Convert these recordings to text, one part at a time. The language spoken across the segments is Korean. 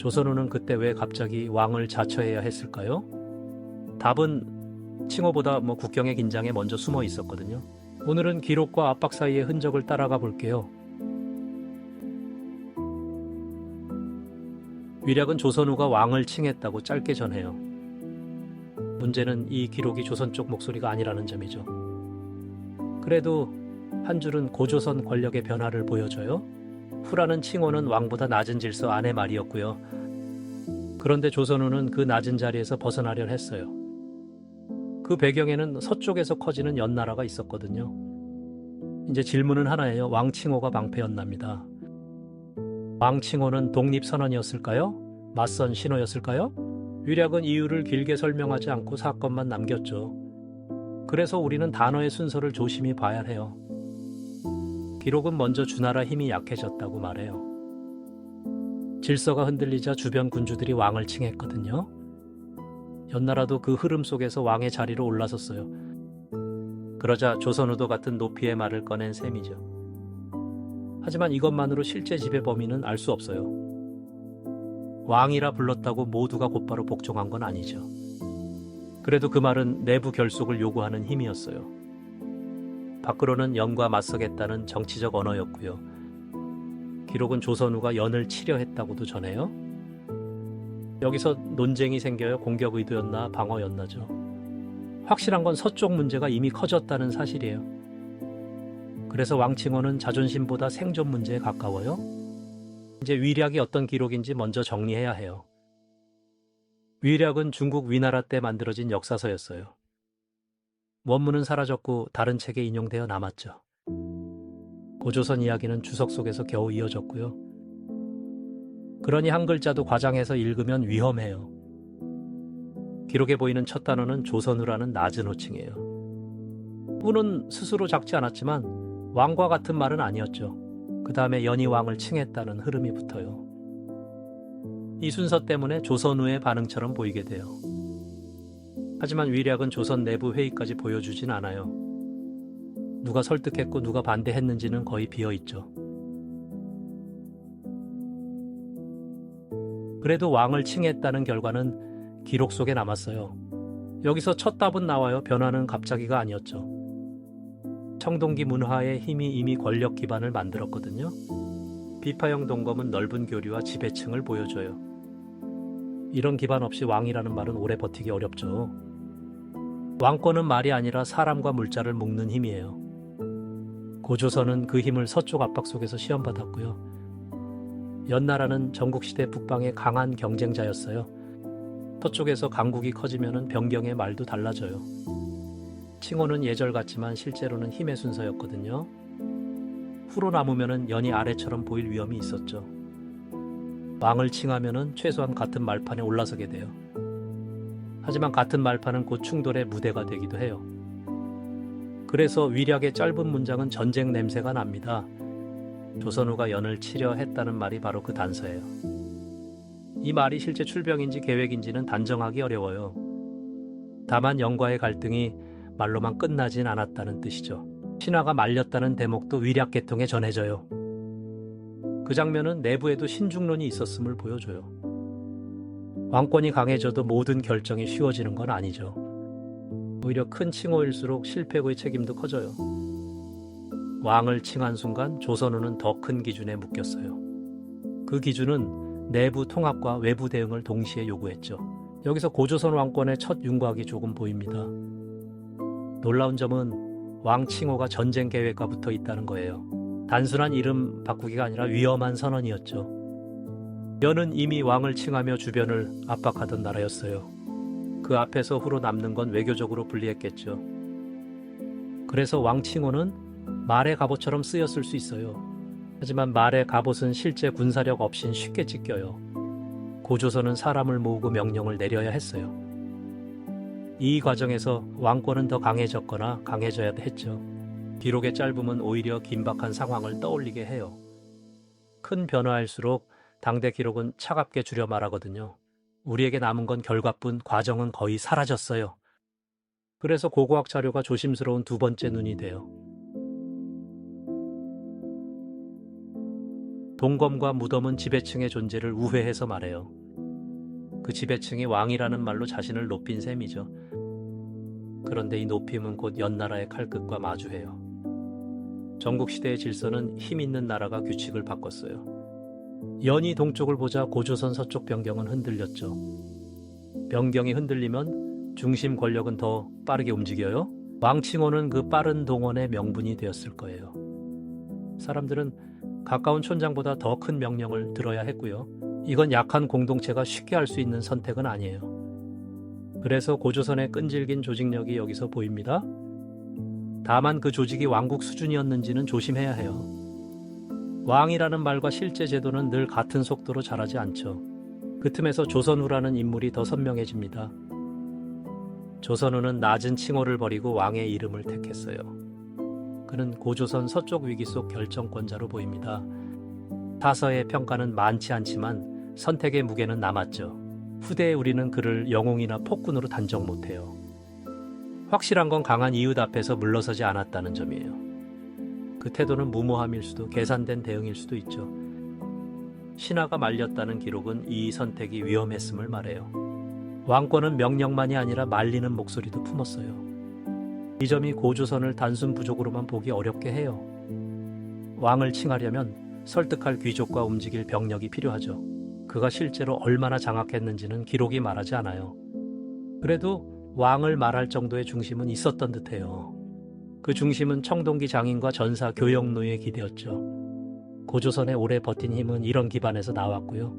조선후는 그때 왜 갑자기 왕을 자처해야 했을까요? 답은 칭호보다 국경의 긴장에 먼저 숨어 있었거든요. 오늘은 기록과 압박 사이의 흔적을 따라가 볼게요. 위략은 조선후가 왕을 칭했다고 짧게 전해요. 문제는 이 기록이 조선 쪽 목소리가 아니라는 점이죠. 그래도 한 줄은 고조선 권력의 변화를 보여줘요. 후라는 칭호는 왕보다 낮은 질서 안의 말이었고요. 그런데 조선후는 그 낮은 자리에서 벗어나려 했어요. 그 배경에는 서쪽에서 커지는 연나라가 있었거든요. 이제 질문은 하나예요. 왕칭호가 방패였답니다. 왕칭호는 독립선언이었을까요? 맞선 신호였을까요? 위략은 이유를 길게 설명하지 않고 사건만 남겼죠. 그래서 우리는 단어의 순서를 조심히 봐야 해요. 기록은 먼저 주나라 힘이 약해졌다고 말해요. 질서가 흔들리자 주변 군주들이 왕을 칭했거든요. 연나라도 그 흐름 속에서 왕의 자리로 올라섰어요. 그러자 조선후도 같은 높이의 말을 꺼낸 셈이죠. 하지만 이것만으로 실제 지배 범위는 알 수 없어요. 왕이라 불렀다고 모두가 곧바로 복종한 건 아니죠. 그래도 그 말은 내부 결속을 요구하는 힘이었어요. 밖으로는 연과 맞서겠다는 정치적 언어였고요. 기록은 조선후가 연을 치려 했다고도 전해요. 여기서 논쟁이 생겨요. 공격 의도였나 방어였나죠. 확실한 건 서쪽 문제가 이미 커졌다는 사실이에요. 그래서 왕칭호는 자존심보다 생존 문제에 가까워요. 이제 위략이 어떤 기록인지 먼저 정리해야 해요. 위략은 중국 위나라 때 만들어진 역사서였어요. 원문은 사라졌고 다른 책에 인용되어 남았죠. 고조선 이야기는 주석 속에서 겨우 이어졌고요. 그러니 한 글자도 과장해서 읽으면 위험해요. 기록에 보이는 첫 단어는 조선후라는 낮은 호칭이에요. 후는 스스로 작지 않았지만 왕과 같은 말은 아니었죠. 그 다음에 연이 왕을 칭했다는 흐름이 붙어요. 이 순서 때문에 조선후의 반응처럼 보이게 돼요. 하지만 위략은 조선 내부 회의까지 보여주진 않아요. 누가 설득했고 누가 반대했는지는 거의 비어있죠. 그래도 왕을 칭했다는 결과는 기록 속에 남았어요. 여기서 첫 답은 나와요. 변화는 갑자기가 아니었죠. 청동기 문화의 힘이 이미 권력 기반을 만들었거든요. 비파형 동검은 넓은 교류와 지배층을 보여줘요. 이런 기반 없이 왕이라는 말은 오래 버티기 어렵죠. 왕권은 말이 아니라 사람과 물자를 묶는 힘이에요. 고조선은 그 힘을 서쪽 압박 속에서 시험받았고요. 연나라는 전국시대 북방의 강한 경쟁자였어요. 서쪽에서 강국이 커지면 변경의 말도 달라져요. 칭호는 예절 같지만 실제로는 힘의 순서였거든요. 후로 남으면 연이 아래처럼 보일 위험이 있었죠. 왕을 칭하면 최소한 같은 말판에 올라서게 돼요. 하지만 같은 말판은 곧 충돌의 무대가 되기도 해요. 그래서 위략의 짧은 문장은 전쟁 냄새가 납니다. 조선후가 연을 치려 했다는 말이 바로 그 단서예요. 이 말이 실제 출병인지 계획인지는 단정하기 어려워요. 다만 연과의 갈등이 말로만 끝나진 않았다는 뜻이죠. 신하가 말렸다는 대목도 위략 계통에 전해져요. 그 장면은 내부에도 신중론이 있었음을 보여줘요. 왕권이 강해져도 모든 결정이 쉬워지는 건 아니죠. 오히려 큰 칭호일수록 실패고의 책임도 커져요. 왕을 칭한 순간 조선후는 더 큰 기준에 묶였어요. 그 기준은 내부 통합과 외부 대응을 동시에 요구했죠. 여기서 고조선 왕권의 첫 윤곽이 조금 보입니다. 놀라운 점은 왕 칭호가 전쟁 계획과 붙어 있다는 거예요. 단순한 이름 바꾸기가 아니라 위험한 선언이었죠. 연은 이미 왕을 칭하며 주변을 압박하던 나라였어요. 그 앞에서 후로 남는 건 외교적으로 불리했겠죠. 그래서 왕 칭호는 말의 갑옷처럼 쓰였을 수 있어요. 하지만 말의 갑옷은 실제 군사력 없인 쉽게 찢겨요. 고조선은 사람을 모으고 명령을 내려야 했어요. 이 과정에서 왕권은 더 강해졌거나 강해져야 했죠. 기록의 짧음은 오히려 긴박한 상황을 떠올리게 해요. 큰 변화일수록 당대 기록은 차갑게 줄여 말하거든요. 우리에게 남은 건 결과뿐 과정은 거의 사라졌어요. 그래서 고고학 자료가 조심스러운 두 번째 눈이 돼요. 동검과 무덤은 지배층의 존재를 우회해서 말해요. 그 지배층이 왕이라는 말로 자신을 높인 셈이죠. 그런데 이 높임은 곧 연나라의 칼끝과 마주해요. 전국시대의 질서는 힘 있는 나라가 규칙을 바꿨어요. 연이 동쪽을 보자 고조선 서쪽 변경은 흔들렸죠. 변경이 흔들리면 중심 권력은 더 빠르게 움직여요. 왕칭호는 그 빠른 동원의 명분이 되었을 거예요. 사람들은 가까운 촌장보다 더 큰 명령을 들어야 했고요. 이건 약한 공동체가 쉽게 할 수 있는 선택은 아니에요. 그래서 고조선의 끈질긴 조직력이 여기서 보입니다. 다만 그 조직이 왕국 수준이었는지는 조심해야 해요. 왕이라는 말과 실제 제도는 늘 같은 속도로 자라지 않죠. 그 틈에서 조선후라는 인물이 더 선명해집니다. 조선후는 낮은 칭호를 버리고 왕의 이름을 택했어요. 그는 고조선 서쪽 위기 속 결정권자로 보입니다. 타서의 평가는 많지 않지만 선택의 무게는 남았죠. 후대에 우리는 그를 영웅이나 폭군으로 단정 못해요. 확실한 건 강한 이웃 앞에서 물러서지 않았다는 점이에요. 그 태도는 무모함일 수도 계산된 대응일 수도 있죠. 신하가 말렸다는 기록은 이 선택이 위험했음을 말해요. 왕권은 명령만이 아니라 말리는 목소리도 품었어요. 이 점이 고조선을 단순 부족으로만 보기 어렵게 해요. 왕을 칭하려면 설득할 귀족과 움직일 병력이 필요하죠. 그가 실제로 얼마나 장악했는지는 기록이 말하지 않아요. 그래도 왕을 말할 정도의 중심은 있었던 듯해요. 그 중심은 청동기 장인과 전사 교역노의 기대였죠. 고조선에 오래 버틴 힘은 이런 기반에서 나왔고요.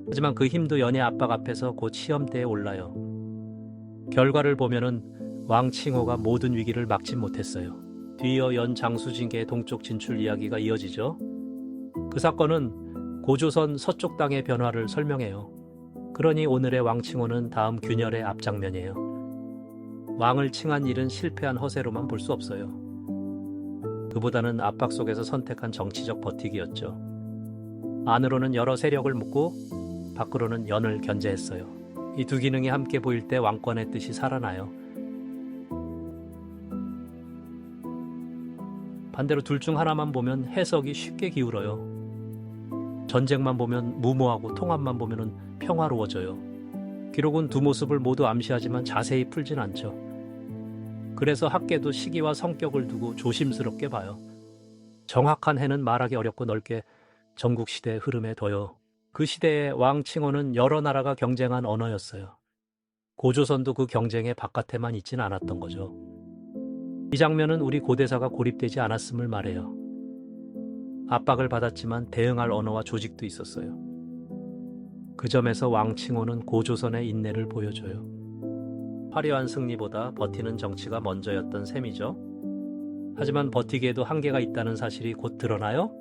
하지만 그 힘도 연의 압박 앞에서 곧 시험대에 올라요. 결과를 보면은 왕칭호가 모든 위기를 막지 못했어요. 뒤이어 연 장수진계의 동쪽 진출 이야기가 이어지죠. 그 사건은 고조선 서쪽 땅의 변화를 설명해요. 그러니 오늘의 왕칭호는 다음 균열의 앞장면이에요. 왕을 칭한 일은 실패한 허세로만 볼 수 없어요. 그보다는 압박 속에서 선택한 정치적 버티기였죠. 안으로는 여러 세력을 묶고 밖으로는 연을 견제했어요. 이 두 기능이 함께 보일 때 왕권의 뜻이 살아나요. 반대로 둘 중 하나만 보면 해석이 쉽게 기울어요. 전쟁만 보면 무모하고 통합만 보면 평화로워져요. 기록은 두 모습을 모두 암시하지만 자세히 풀진 않죠. 그래서 학계도 시기와 성격을 두고 조심스럽게 봐요. 정확한 해는 말하기 어렵고 넓게 전국시대의 흐름에 둬요. 그 시대의 왕칭호는 여러 나라가 경쟁한 언어였어요. 고조선도 그 경쟁의 바깥에만 있진 않았던 거죠. 이 장면은 우리 고대사가 고립되지 않았음을 말해요. 압박을 받았지만 대응할 언어와 조직도 있었어요. 그 점에서 왕칭호는 고조선의 인내를 보여줘요. 화려한 승리보다 버티는 정치가 먼저였던 셈이죠. 하지만 버티기에도 한계가 있다는 사실이 곧 드러나요.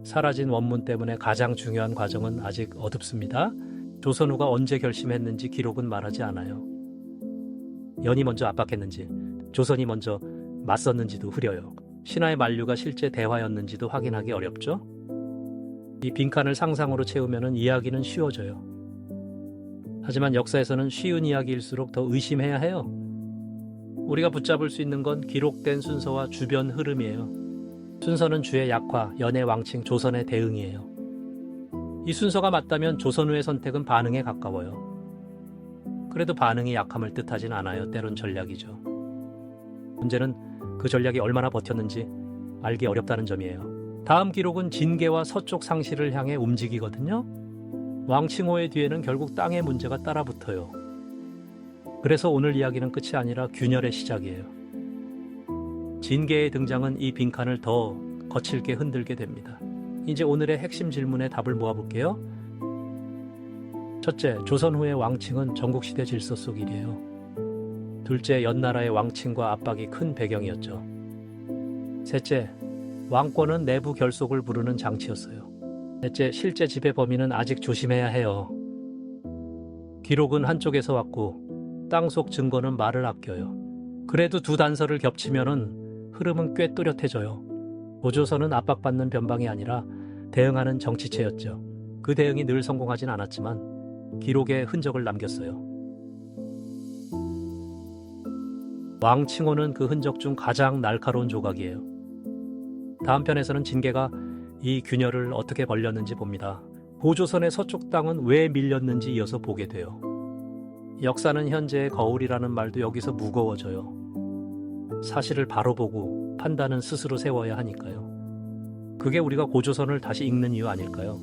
사라진 원문 때문에 가장 중요한 과정은 아직 어둡습니다. 조선후가 언제 결심했는지 기록은 말하지 않아요. 연이 먼저 압박했는지, 조선이 먼저 맞섰는지도 흐려요. 신하의 만류가 실제 대화였는지도 확인하기 어렵죠. 이 빈칸을 상상으로 채우면 이야기는 쉬워져요. 하지만 역사에서는 쉬운 이야기일수록 더 의심해야 해요. 우리가 붙잡을 수 있는 건 기록된 순서와 주변 흐름이에요. 순서는 주의 약화, 연의 왕칭, 조선의 대응이에요. 이 순서가 맞다면 조선후의 선택은 반응에 가까워요. 그래도 반응이 약함을 뜻하진 않아요. 때론 전략이죠. 문제는 그 전략이 얼마나 버텼는지 알기 어렵다는 점이에요. 다음 기록은 진계와 서쪽 상시를 향해 움직이거든요. 왕칭호의 뒤에는 결국 땅의 문제가 따라붙어요. 그래서 오늘 이야기는 끝이 아니라 균열의 시작이에요. 진계의 등장은 이 빈칸을 더 거칠게 흔들게 됩니다. 이제 오늘의 핵심 질문에 답을 모아볼게요. 첫째, 조선 후의 왕칭은 전국시대 질서 속 일이에요. 둘째, 연나라의 왕칭과 압박이 큰 배경이었죠. 셋째, 왕권은 내부 결속을 부르는 장치였어요. 넷째, 실제 지배 범위는 아직 조심해야 해요. 기록은 한쪽에서 왔고 땅속 증거는 말을 아껴요. 그래도 두 단서를 겹치면은 흐름은 꽤 뚜렷해져요. 고조선은 압박받는 변방이 아니라 대응하는 정치체였죠. 그 대응이 늘 성공하진 않았지만 기록에 흔적을 남겼어요. 왕칭호는 그 흔적 중 가장 날카로운 조각이에요. 다음 편에서는 진계가 이 균열을 어떻게 벌렸는지 봅니다. 고조선의 서쪽 땅은 왜 밀렸는지 이어서 보게 돼요. 역사는 현재의 거울이라는 말도 여기서 무거워져요. 사실을 바로 보고 판단은 스스로 세워야 하니까요. 그게 우리가 고조선을 다시 읽는 이유 아닐까요?